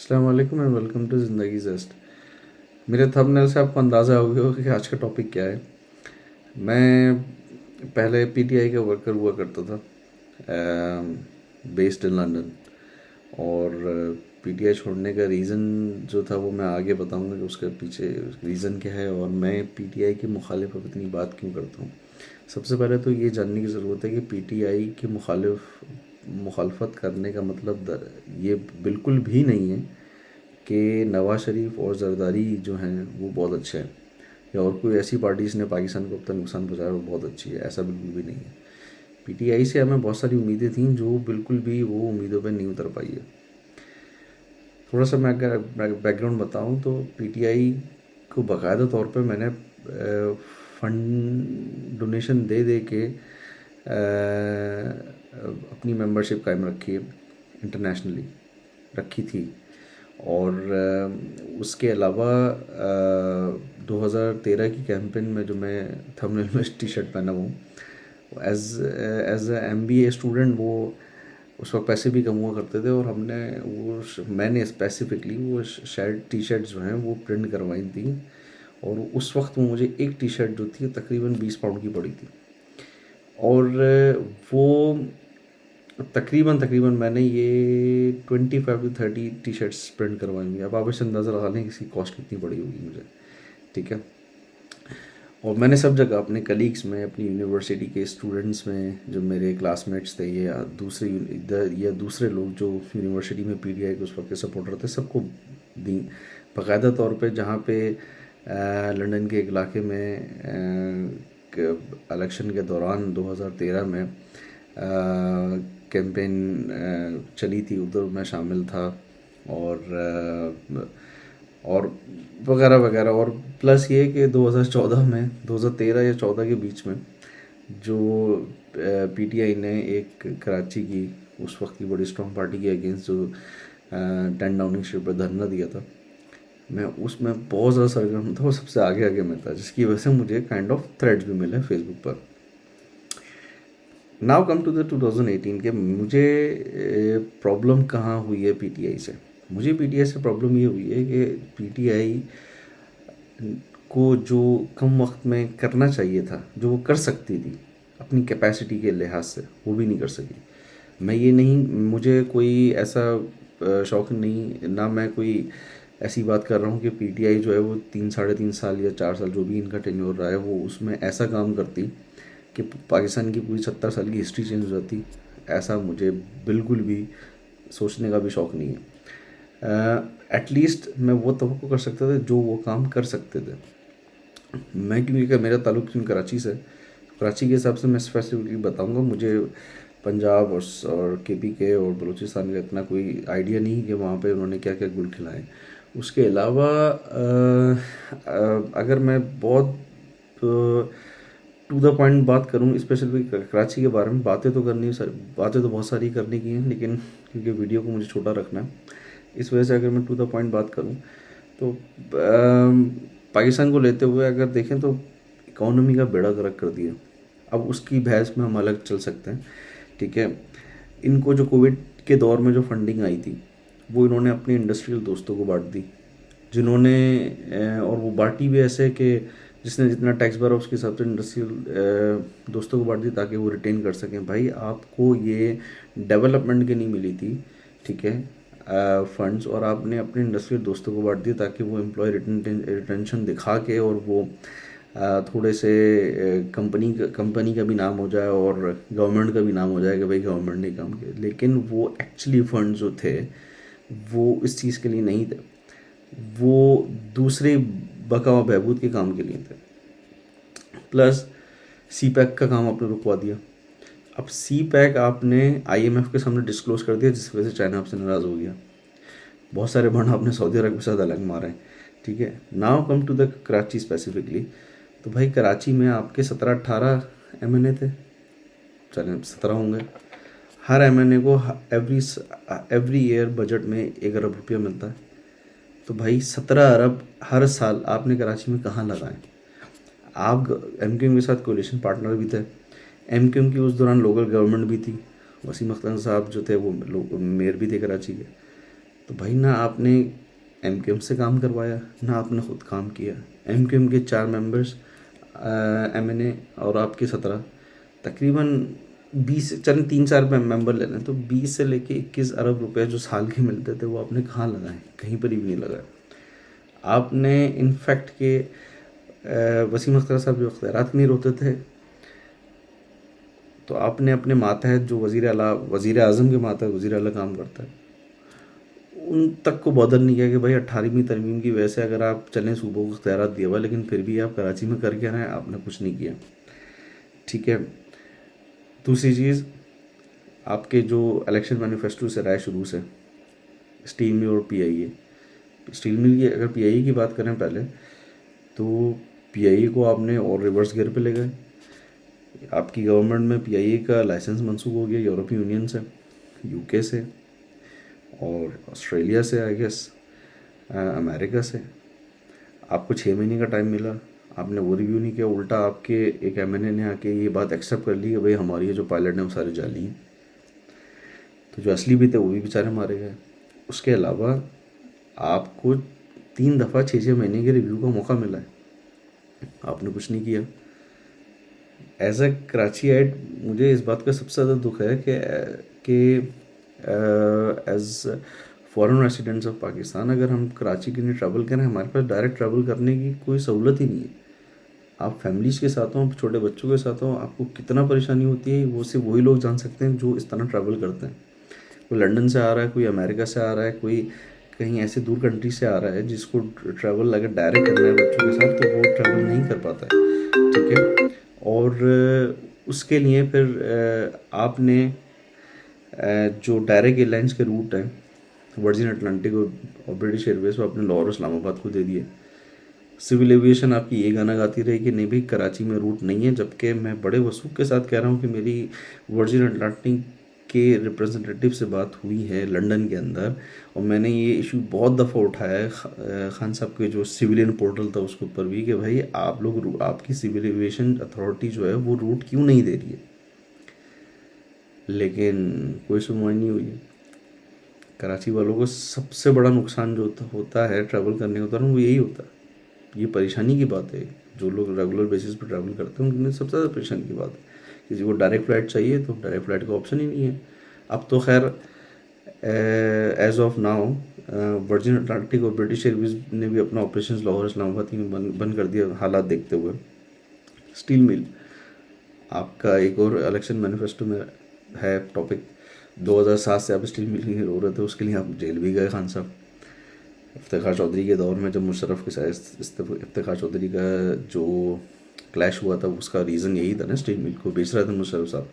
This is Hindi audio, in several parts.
अस्सलाम वालेकुम एंड वेलकम टू ज़िंदगी जस्ट। मेरे थंबनेल से आपको अंदाज़ा हो गया होगा कि आज का टॉपिक क्या है। मैं पहले पीटीआई का वर्कर हुआ करता था, बेस्ड इन लंदन। और पीटीआई छोड़ने का रीज़न जो था वो मैं आगे बताऊंगा कि उसके पीछे रीज़न क्या है और मैं पीटीआई की मुखालिफ अब इतनी बात क्यों करता हूँ। सबसे पहले तो ये जानने की ज़रूरत है कि पीटीआई की मुखालफत करने का मतलब ये बिल्कुल भी नहीं है कि नवाज शरीफ और जरदारी जो हैं वो बहुत अच्छे हैं, या और कोई ऐसी पार्टी जिसने पाकिस्तान को अब तक नुकसान पहुंचाया वो बहुत अच्छी है। ऐसा बिल्कुल भी नहीं है। पीटीआई से हमें बहुत सारी उम्मीदें थीं जो बिल्कुल भी वो उम्मीदों पर नहीं उतर पाई है। थोड़ा सा मैं अगर बैकग्राउंड बताऊं तो पीटीआई को बाकायदा तौर पे मैंने फंड डोनेशन दे दे के अपनी मेंबरशिप कायम रखी है, इंटरनेशनली रखी थी। और उसके अलावा 2013 की कैंपेन में जो मैं थंबनेल में टी शर्ट पहना हूँ, as as a MBA student वो उस वक्त पैसे भी कम हुआ करते थे और मैंने स्पेसिफिकली वो शर्ट टी शर्ट जो हैं वो प्रिंट करवाई थी। और उस वक्त वो मुझे एक टी शर्ट जो थी तकरीबन 20 पाउंड की पड़ी थी। और वो तकरीबन तकरीबन मैंने ये 25 to 30 टी शर्ट्स प्रिंट करवाई हुई। अब आप इसे अंदाज़ा लगा लें इसकी कॉस्ट कितनी पड़ी होगी मुझे, ठीक है। और मैंने सब जगह अपने कलीग्स में, अपनी यूनिवर्सिटी के स्टूडेंट्स में, जो मेरे क्लासमेट्स थे या दूसरे लोग जो यूनिवर्सिटी में पीटीआई के उस वक्त के सपोर्टर थे, सबको दी बाकायदा तौर पे। जहाँ पे लंदन के एक इलाके में इलेक्शन के दौरान 2013 में कैंपेन चली थी, उधर मैं शामिल था। और वगैरह वगैरह। और प्लस ये कि 2014 में, 2013 या 14 के बीच में जो पीटीआई ने एक कराची की, उस वक्त की बड़ी स्ट्रॉन्ग पार्टी के अगेंस्ट जो 10 डाउनिंग स्ट्रीट पर धरना दिया था, मैं उसमें बहुत ज़्यादा सरगर्म था और सबसे आगे आगे में था, जिसकी वजह से मुझे काइंड ऑफ थ्रेड्स भी मिले फेसबुक पर। नाउ कम टू द 2018 के मुझे प्रॉब्लम कहाँ हुई है पीटीआई से। मुझे पीटीआई से प्रॉब्लम ये हुई है कि पीटीआई को जो कम वक्त में करना चाहिए था, जो वो कर सकती थी अपनी कैपेसिटी के लिहाज से, वो भी नहीं कर सकी। मुझे कोई ऐसा शौक नहीं, ना मैं कोई ऐसी बात कर रहा हूँ कि पीटीआई जो है वो 3 साढ़े 3 साल या 4 साल जो भी इनका टेन्योर रहा है वो उसमें ऐसा काम करती कि पाकिस्तान की पूरी 70 साल की हिस्ट्री चेंज हो जाती। ऐसा मुझे बिल्कुल भी सोचने का भी शौक़ नहीं है। एटलीस्ट मैं वो तवक्को कर सकता था जो वो काम कर सकते थे। मैं क्योंकि मेरा ताल्लुक क्यों कराची से, कराची के हिसाब से मैं स्पेसिफिकली बताऊंगा। मुझे पंजाब और केपी के और बलूचिस्तान का इतना कोई आइडिया नहीं कि वहाँ पे उन्होंने क्या क्या गुल खिलाए। उसके अलावा अगर मैं बहुत टू द पॉइंट बात करूँ स्पेशली कराची के बारे में, बातें तो बहुत सारी करने की हैं, लेकिन क्योंकि वीडियो को मुझे छोटा रखना है, इस वजह से अगर मैं टू द पॉइंट बात करूँ तो पाकिस्तान को लेते हुए अगर देखें तो इकोनॉमी का बेड़ा गर्क कर दिया। अब उसकी बहस में हम अलग चल सकते हैं, ठीक है। इनको जो कोविड के दौर में जो फंडिंग आई थी वो इन्होंने अपने इंडस्ट्रियल दोस्तों को बांट दी, जिन्होंने और वो बांटी भी ऐसे कि जिसने जितना टैक्स भरा उसके हिसाब से इंडस्ट्रियल दोस्तों को बांट दी ताकि वो रिटेन कर सकें। भाई आपको ये डेवलपमेंट की नहीं मिली थी, ठीक है, फंड्स, और आपने अपने इंडस्ट्रियल दोस्तों को बांट दिया ताकि वो एम्प्लॉय रिटेंशन दिखा के और वो थोड़े से कंपनी का भी नाम हो जाए और गवर्नमेंट का भी नाम हो जाए कि भाई गवर्नमेंट ने काम किया। लेकिन वो एक्चुअली फंड जो थे वो इस चीज़ के लिए नहीं थे, वो दूसरे बका व बहबूद के काम के लिए थे। प्लस सी पैक का काम आपने रुकवा दिया। अब सी पैक आपने आईएमएफ के सामने डिस्क्लोज कर दिया, जिस वजह से चाइना आपसे नाराज़ हो गया। बहुत सारे बंड आपने सऊदी अरब के साथ अलग मारे हैं, ठीक है। Now come to the Karachi specifically. तो भाई कराची में आपके 17-18 एमएनए थे, चलें 17 होंगे। हर एमएनए को एवरी ईयर बजट में 1 अरब रुपया मिलता है। तो भाई 17 अरब हर साल आपने कराची में कहाँ लगाए। आप एमक्यूएम के साथ कोलिशन पार्टनर भी थे, एमक्यूएम की उस दौरान लोकल गवर्नमेंट भी थी, वसीम अख्तर साहब जो थे वो मेयर भी थे कराची के। तो भाई ना आपने एमकेएम से काम करवाया, ना आपने खुद काम किया। एमकेएम के 4 मेंबर्स, एमएनए और आपके 17, तकरीबन 20, चल 3-4 मेंबर ले लें तो 20 से लेके 21 अरब रुपए जो साल के मिलते थे वो आपने कहाँ लगाए? कहीं पर भी नहीं लगाए। आपने इनफैक्ट के वसीम अख्तर साहब जो अख्तियारात नहीं रोते थे, तो आपने अपने मातहत जो वज़ीर आज़म के मातहत वज़ीर आला काम करता है, उन तक को बदल नहीं किया कि भाई 18वीं तरमीम की वजह से अगर आप चलें सूबों को अख्तियारात दिया हुआ, लेकिन फिर भी आप कराची में करके आए, आपने कुछ नहीं किया। ठीक है। दूसरी चीज़, आपके जो इलेक्शन मैनिफेस्टो से रहा है शुरू से, स्टील मिल और पीआईए, स्टील मिल की अगर पीआईए की बात करें पहले, तो पीआईए को आपने और रिवर्स गियर पे ले गए। आपकी गवर्नमेंट में पीआईए का लाइसेंस मंसूख हो गया यूरोपीय यूनियन से, यूके से और ऑस्ट्रेलिया से, आई गेस अमेरिका से। आपको 6 महीने का टाइम मिला, आपने वो रिव्यू नहीं किया, उल्टा आपके एक एमएनए ने आके ये बात एक्सेप्ट कर ली कि भाई हमारी ये जो पायलट हैं वो सारे जाली हैं। तो जो असली भी थे वो भी बेचारे मारे गए। उसके अलावा आपको 3 दफ़ा 6-6 महीने के रिव्यू का मौका मिला है, आपने कुछ नहीं किया। एज अ कराचीआइट मुझे इस बात का सबसे ज़्यादा दुख है कि as foreign residents of Pakistan अगर हम कराची के लिए ट्रैवल करें, हमारे पास डायरेक्ट ट्रैवल करने की कोई सहूलत ही नहीं है। आप फैमिलीज़ के साथ हों, छोटे बच्चों के साथ हों, आपको कितना परेशानी होती है वो सिर्फ वही लोग जान सकते हैं जो इस तरह ट्रैवल करते हैं। कोई लंदन से आ रहा है, कोई अमेरिका से आ रहा है, कोई कहीं ऐसे दूर कंट्री से आ रहा है जिसको ट्रैवल अगर डायरेक्ट करना है बच्चों के साथ, तो वो ट्रैवल नहीं कर पाता है। ठीक है। और उसके लिए फिर आपने जो डायरेक्ट एयरलाइंस के रूट हैं वर्जिन अटलांटिक और ब्रिटिश एयरवेज, वो अपने लाहौर इस्लामाबाद को दे दिए। सिविल एविएशन आपकी ये गाना गाती रही कि नहीं भाई कराची में रूट नहीं है, जबकि मैं बड़े वसूख के साथ कह रहा हूँ कि मेरी वर्जिन अटलांटिक के रिप्रेजेंटेटिव से बात हुई है लंदन के अंदर, और मैंने ये इशू बहुत दफ़ा उठाया है खान साहब के जो सिविलियन पोर्टल था उसके ऊपर भी, कि भाई आप लोग, आपकी सिविल एविएशन अथॉरिटी जो है वो रूट क्यों नहीं दे रही है, लेकिन कोई सुनवाई नहीं हुई। कराची वालों को सबसे बड़ा नुकसान जो होता है ट्रैवल करने के दौरान वो यही होता है। ये परेशानी की बात है, जो लोग रेगुलर बेसिस पर ट्रैवल करते हैं उनके लिए सबसे ज़्यादा परेशानी की बात है। किसी को डायरेक्ट फ़्लाइट चाहिए तो डायरेक्ट फ़्लाइट का ऑप्शन ही नहीं है। अब तो खैर as of now Virgin Atlantic और ब्रिटिश एयरवेज ने भी अपना ऑपरेशन लाहौर इस्लामाबाद में बंद कर दिया हालात देखते हुए। स्टील मिल आपका एक और इलेक्शन मैनिफेस्टो में है टॉपिक। 2007 से आप स्टील मिल की रो रहे थे, उसके लिए आप जेल भी गए खान साहब। इफ्तिखार चौधरी के दौर में जब मुशर्रफ के साथ इफ्तिखार चौधरी का जो क्लैश हुआ था उसका रीज़न यही था ना, स्टील मिल को बेच रहे थे मुशर्रफ साहब।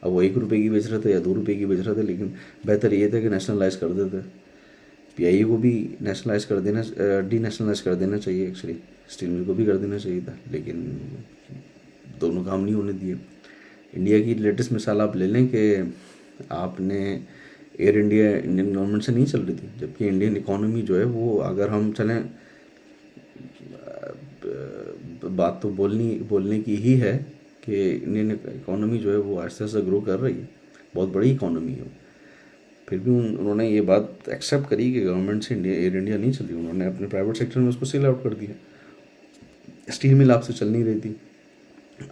अब वो 1 रुपये की बेच रहे थे या 2 रुपये की बेच रहे थे, लेकिन बेहतर ये था कि नेशनलाइज कर देते। पीआईए को भी नेशनलाइज कर देना, डी नेशनलाइज कर देना चाहिए एक्चुअली, स्टील मिल को भी कर देना चाहिए था, लेकिन दोनों काम नहीं होने दिए। इंडिया की लेटेस्ट मिसाल आप ले लें कि आपने एयर इंडिया इंडियन गवर्नमेंट से नहीं चल रही थी, जबकि इंडियन इकोनॉमी जो है वो, अगर हम चलें, बात तो बोलने की ही है कि इंडियन इकोनॉमी जो है वो आहिस्ता आहिस्ता ग्रो कर रही है, बहुत बड़ी इकोनॉमी है। फिर भी उन्होंने ये बात एक्सेप्ट करी कि गवर्नमेंट से एयर इंडिया नहीं चल रही, उन्होंने अपने प्राइवेट सेक्टर में उसको सेल आउट कर दिया। स्टील मिल आपसे चल नहीं रही थी,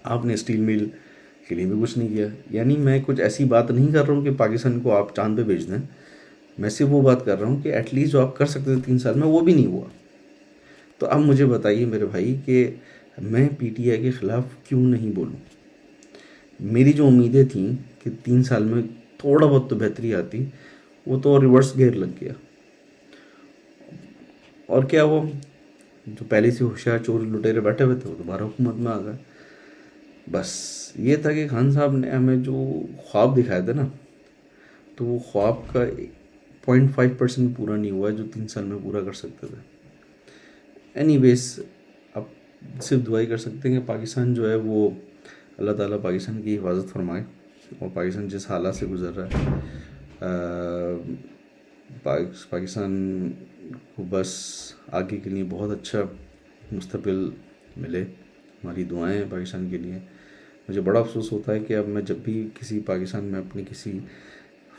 आपने स्टील मिल के लिए भी कुछ नहीं किया। यानी मैं कुछ ऐसी बात नहीं कर रहा हूँ कि पाकिस्तान को आप चांद पे भेज दें, मैं सिर्फ वो बात कर रहा हूँ कि एटलीस्ट जो आप कर सकते थे 3 साल में वो भी नहीं हुआ। तो अब मुझे बताइए मेरे भाई कि मैं पीटीआई के ख़िलाफ़ क्यों नहीं बोलूँ। मेरी जो उम्मीदें थी कि 3 साल में थोड़ा बहुत तो बेहतरी आती, वो तो रिवर्स गियर लग गया। और क्या, वो जो पहले से होशियार चोर लुटेरे बैठे हुए थे वो दोबारा हुकूमत में आ गए। बस ये था कि खान साहब ने हमें जो ख्वाब दिखाए थे ना, तो वो ख्वाब का 0.5% पूरा नहीं हुआ है जो 3 साल में पूरा कर सकते थे। एनीवेज, अब सिर्फ दुआई कर सकते हैं कि पाकिस्तान जो है वो, अल्लाह ताला पाकिस्तान की हिफाजत फरमाए, और पाकिस्तान जिस हालात से गुजर रहा है, पाकिस्तान को बस आगे के लिए बहुत अच्छा मुस्तकबिल मिले। हमारी दुआएं हैं पाकिस्तान के लिए। मुझे बड़ा अफसोस होता है कि अब मैं जब भी किसी पाकिस्तान में अपने किसी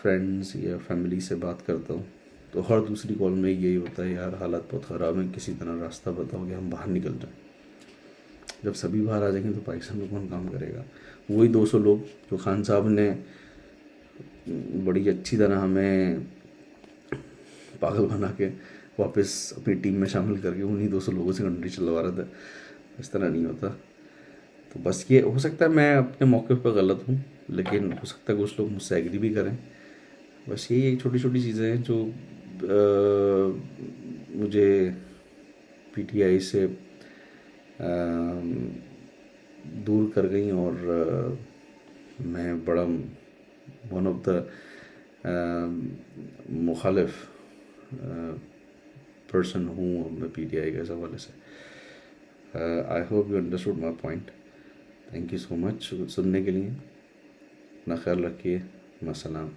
फ्रेंड्स या फैमिली से बात करता हूँ तो हर दूसरी कॉल में यही होता है, यार हालात बहुत ख़राब है, किसी तरह रास्ता बताओ कि हम बाहर निकल जाएं। जब सभी बाहर आ जाएंगे तो पाकिस्तान में कौन काम करेगा? वही 200 लोग जो खान साहब ने बड़ी अच्छी तरह हमें पागल बना के वापस अपनी टीम में शामिल करके उन्हीं 200 लोगों से कंट्री चलवा रहा था। इस तरह नहीं होता। तो बस ये हो सकता है मैं अपने मौके पर गलत हूँ, लेकिन हो सकता है कुछ लोग मुझसे एग्री भी करें। बस यही एक छोटी छोटी चीज़ें हैं जो मुझे पीटीआई से दूर कर गई, और मैं बड़ा वन ऑफ द मुखालिफ पर्सन हूँ मैं पीटीआई के हवाले से। I hope you understood my point. Thank you so much सुनने के लिए। अपना ख्याल रखिए। मसलाम।